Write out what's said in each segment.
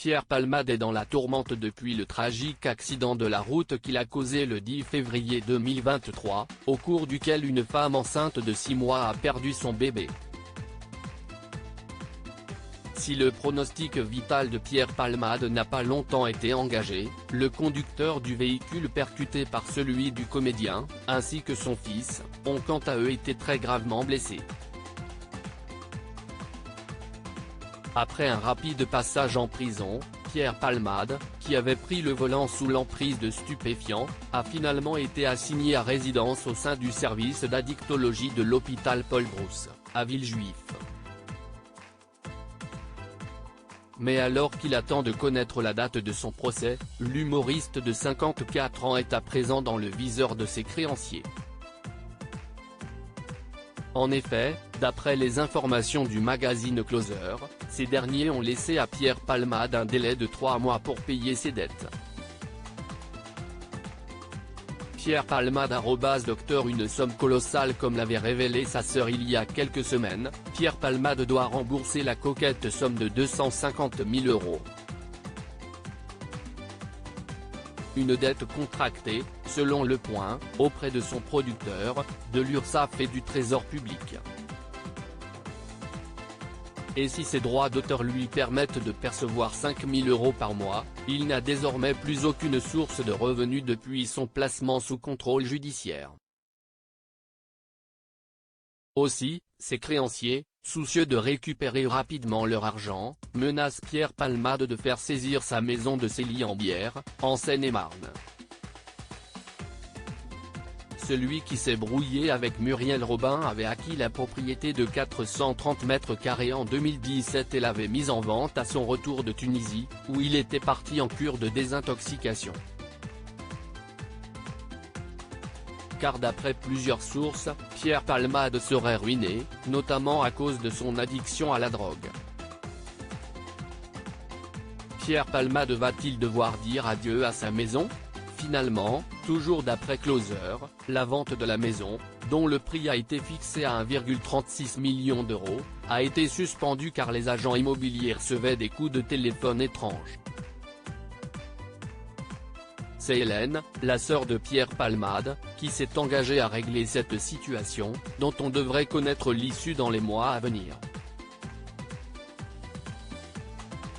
Pierre Palmade est dans la tourmente depuis le tragique accident de la route qu'il a causé le 10 février 2023, au cours duquel une femme enceinte de 6 mois a perdu son bébé. Si le pronostic vital de Pierre Palmade n'a pas longtemps été engagé, le conducteur du véhicule percuté par celui du comédien, ainsi que son fils, ont quant à eux été très gravement blessés. Après un rapide passage en prison, Pierre Palmade, qui avait pris le volant sous l'emprise de stupéfiants, a finalement été assigné à résidence au sein du service d'addictologie de l'hôpital Paul Brousse, à Villejuif. Mais alors qu'il attend de connaître la date de son procès, l'humoriste de 54 ans est à présent dans le viseur de ses créanciers. En effet, d'après les informations du magazine Closer, ces derniers ont laissé à Pierre Palmade un délai de 3 mois pour payer ses dettes. Pierre Palmade docteur une somme colossale comme l'avait révélé sa sœur il y a quelques semaines. Pierre Palmade doit rembourser la coquette somme de 250 000 €. Une dette contractée, selon Le Point, auprès de son producteur, de l'URSSAF et du Trésor public. Et si ses droits d'auteur lui permettent de percevoir 5 000 € par mois, il n'a désormais plus aucune source de revenus depuis son placement sous contrôle judiciaire. Aussi, ses créanciers, soucieux de récupérer rapidement leur argent, menacent Pierre Palmade de faire saisir sa maison de Célie-en-Bière, en Seine-et-Marne. Celui qui s'est brouillé avec Muriel Robin avait acquis la propriété de 430 mètres carrés en 2017 et l'avait mise en vente à son retour de Tunisie, où il était parti en cure de désintoxication. Car d'après plusieurs sources, Pierre Palmade serait ruiné, notamment à cause de son addiction à la drogue. Pierre Palmade va-t-il devoir dire adieu à sa maison ? Finalement, toujours d'après Closer, la vente de la maison, dont le prix a été fixé à 1,36 million €, a été suspendue car les agents immobiliers recevaient des coups de téléphone étranges. C'est Hélène, la sœur de Pierre Palmade, qui s'est engagée à régler cette situation, dont on devrait connaître l'issue dans les mois à venir.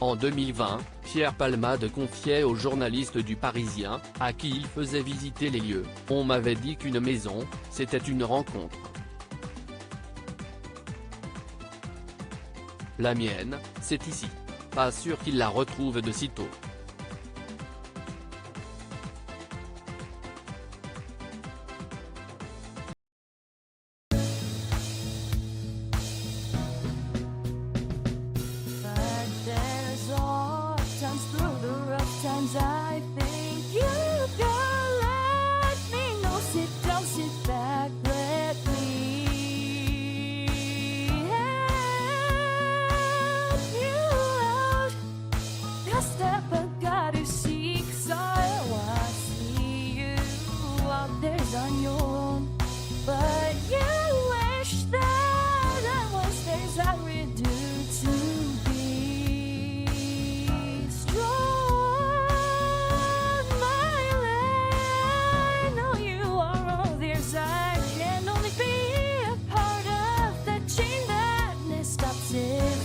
En 2020, Pierre Palmade confiait aux journalistes du Parisien, à qui il faisait visiter les lieux, « On m'avait dit qu'une maison, c'était une rencontre. La mienne, c'est ici. Pas sûr qu'il la retrouve de sitôt. » I think you can let me know. Sit down, sit back, let me help you out. The step I gotta seek, so I see you out there's on your own. But you wish that I was things I would do to be strong. I can only be a part of the chain that stops it.